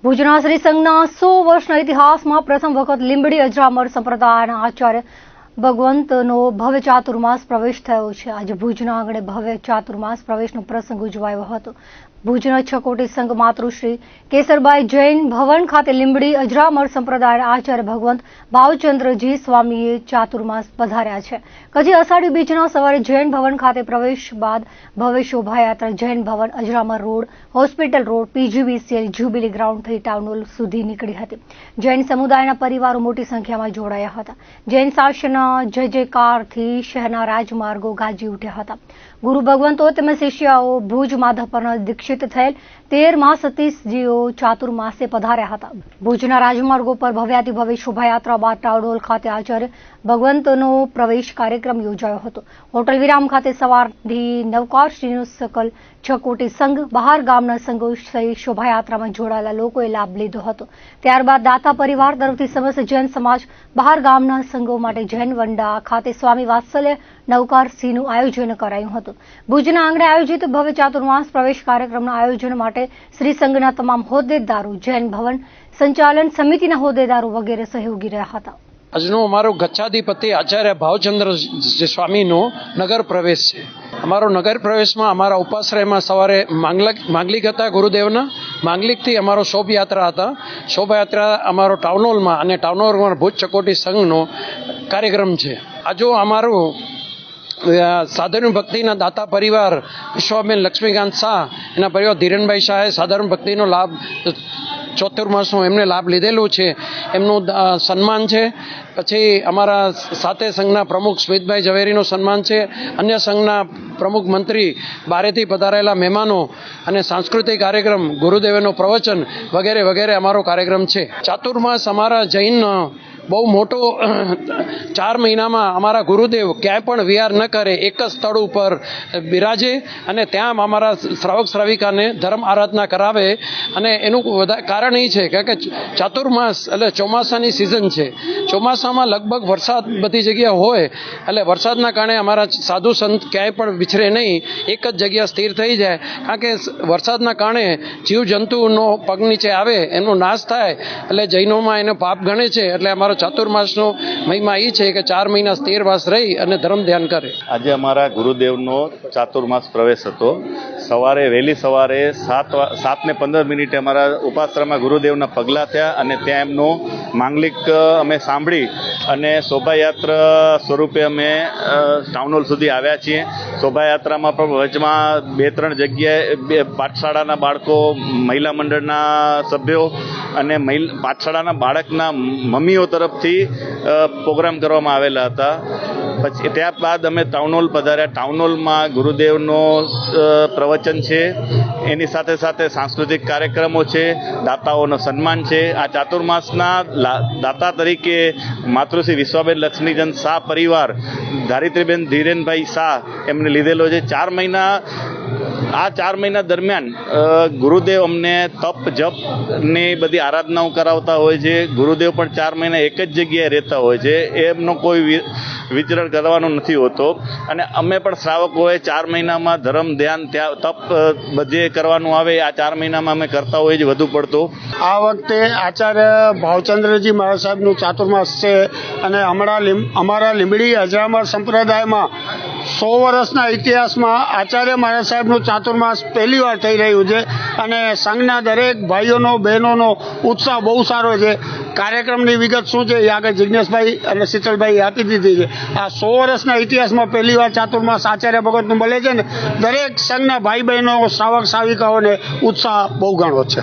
ભુજના શ્રી સંઘના 100 વર્ષના ઇતિહાસમાં પ્રથમ વખત લીંબડી અજરામર સંપ્રદાયના આચાર્ય ભગવંતનો ભવ્ય ચાતુર્માસ પ્રવેશ થયો છે। આજે ભુજના આંગણે ભવ્ય ચાતુર્માસ પ્રવેશનો પ્રસંગ ઉજવાયો હતો। ભુજના છકોટી સંઘ માતૃશ્રી કેસરબાઈ જૈન ભવન ખાતે લીંબડી અજરામર સંપ્રદાયના આચાર્ય ભગવંત ભાવચંદ્રજી સ્વામીએ ચાતુર્માસ પધાર્યા છે। કજી અષાઢી બીજના સવારે જૈન ભવન ખાતે પ્રવેશ બાદ ભવ્ય શોભાયાત્રા જૈન ભવન Ajramar road hospital road PGVCL jubilee ground થઈ ટાઉન હોલ સુધી નીકળી હતી। જૈન સમુદાયના પરિવારો મોટી સંખ્યામાં જોડાયા હતા। જૈન શાસનના જય જયકારથી શહેરના રાજમાર્ગો ગાજી ઉઠ્યા હતા। ગુરુ ભગવંતો તેમજ શિષ્યાઓ ભુજ માધવપરના દીક્ષિત થયેલ 13 સતીશજીઓ ચાતુર્માસે પધાર્યા હતા। ભુજના રાજમાર્ગો પર ભવ્યાતિભવ્ય શોભાયાત્રા બાદ ટાઉન હોલ ખાતે આચાર્ય ભગવંતનો પ્રવેશ કાર્યક્રમ યોજાયો હતો। હોટલ વિરામ ખાતે સવારથી નવકારશ્રીનો સકલ છકોટી સંઘ બહાર ગામના સંઘો સહિત શોભાયાત્રામાં જોડાયેલા લોકોએ લાભ લીધો હતો। ત્યારબાદ દાતા પરિવાર તરફથી સમસ્ત જૈન સમાજ બહાર ગામના સંઘો માટે જૈન વંડા ખાતે સ્વામી વાત્સલ્ય નવકારસિંહનું આયોજન કરાયું હતું। ભુજના આંગણે આયોજિત ભવ્ય ચાતુર્માસ પ્રવેશ કાર્યક્રમના આયોજન માટે શ્રી સંઘના તમામ હોદ્દેદારો જૈન ભવન સંચાલન સમિતિના હોદ્દેદારો વગેરે સહયોગી રહ્યા હતા। આજનો અમારો ગચ્છાધિપતિ આચાર્ય ભાવચંદ્ર સ્વામીનો નગર પ્રવેશ છે। અમારો નગર પ્રવેશમાં અમારા ઉપાશ્રયમાં સવારે માંગલિક હતા ગુરુદેવના, માંગલિકથી અમારો શોભાયાત્રા હતા। શોભાયાત્રા અમારો ટાઉન હોલમાં અને ટાઉન હોલમાં ભુજ ચકોટી સંઘનો કાર્યક્રમ છે। આજો અમારું સાધારણ ભક્તિના દાતા પરિવાર વિશ્વાબેન લક્ષ્મીકાંત શાહ, એના પરિવાર ધીરેનભાઈ શાહે સાધારણ ભક્તિનો લાભ ચોતુર્માસનો એમને લાભ લીધેલું છે, એમનું સન્માન છે। પછી અમારા સાતે સંઘના પ્રમુખ સ્મિતભાઈ ઝવેરીનું સન્માન છે। અન્ય સંઘના પ્રમુખ મંત્રી બારેથી પધારેલા મહેમાનો અને સાંસ્કૃતિક કાર્યક્રમ ગુરુદેવનું પ્રવચન વગેરે વગેરે અમારો કાર્યક્રમ છે। ચાતુર્માસ અમારા જૈન બહુ મોટો 4 મહિનામાં અમારા ગુરુદેવ ક્યાંય પણ વિહાર ન કરે, એક જ સ્થળ ઉપર બિરાજે અને ત્યાં અમારા શ્રાવક શ્રાવિકાને ધર્મ આરાધના કરાવે। અને એનું કારણ એ છે કે ચાતુર્માસ એટલે ચોમાસાની સિઝન છે। ચોમાસામાં લગભગ વરસાદ બધી જગ્યાએ હોય, એટલે વરસાદના કારણે અમારા સાધુ સંત ક્યાંય પણ વિચરે નહીં, એક જ જગ્યા સ્થિર થઈ જાય। કારણ કે વરસાદના કારણે જીવજંતુનો પગ નીચે આવે, એનો નાશ થાય, એટલે જૈનોમાં એને પાપ ગણે છે। એટલે અમારો ચાતુર્માસનો મહિમા એ છે કે 4 મહિના સ્થિર વાસ રહી અને ધર્મ ધ્યાન કરે। આજે અમારા ગુરુદેવનો ચાતુર્માસ પ્રવેશ હતો। સવારે વહેલી સવારે 7:15 અમારા ઉપાશ્રમમાં ગુરુદેવના પગલાં થયા અને ત્યાં એમનો માંગલિક અમે સાંભળી અને શોભાયાત્રા સ્વરૂપે અમે ટાઉન હોલ સુધી આવ્યા છીએ। શોભાયાત્રામાં પણ વચમાં 2-3 જગ્યાએ પાઠશાળાના બાળકો, મહિલા મંડળના સભ્યો અને પાઠશાળાના બાળકના મમ્મીઓ તરફથી પ્રોગ્રામ કરવામાં આવેલા હતા। પછી ત્યારબાદ અમે ટાઉન હોલ પધાર્યા। ટાઉન હોલમાં ગુરુદેવનો પ્રવચન છે, એની સાથે સાથે સાંસ્કૃતિક કાર્યક્રમો છે, દાતાઓનો સન્માન છે। આ ચાતુર્માસના દાતા તરીકે માતૃશ્રી વિશ્વાબેન લક્ષ્મીચંદ શાહ પરિવાર, ધારિત્રીબેન ધીરેનભાઈ શાહ એમને લીધેલો છે। 4 મહિના આ 4 મહિના દરમિયાન ગુરુદેવ અમને તપ જપની બધી આરાધનાઓ કરાવતા હોય છે। ગુરુદેવ પણ 4 મહિના એક જ જગ્યાએ રહેતા હોય છે, એમનો કોઈ વિચરણ કરવાનો નથી હોતો। અને અમે પણ શ્રાવકોએ 4 મહિનામાં ધર્મ ધ્યાન ત્યાં તપ જે કરવાનું આવે આ 4 મહિનામાં અમે કરતા હોઈએ છીએ વધુ પડતો। આ વખતે આચાર્ય ભાવચંદ્રજી મહારાજ સાહેબનું ચાતુર્માસ છે અને અમારા લીંબડી અજરામર સંપ્રદાયમાં 100 વર્ષના ઇતિહાસમાં આચાર્ય મહારાજ સાહેબનું ચાતુર્માસ પહેલી વાર થઈ રહ્યું છે અને સંઘના દરેક ભાઈઓનો બહેનોનો ઉત્સાહ બહુ સારો છે। કાર્યક્રમની વિગત શું છે એ આગળ જિજ્ઞેશભાઈ અને શીતલભાઈ આપી દીધી છે। આ 100 વર્ષના ઇતિહાસમાં પહેલી વાર ચાતુર્માસ આચાર્ય ભગવંતનું મળે છે ને દરેક સંઘના ભાઈ બહેનો, શ્રાવક શ્રાવિકાઓને ઉત્સાહ બહુ ઘણો છે।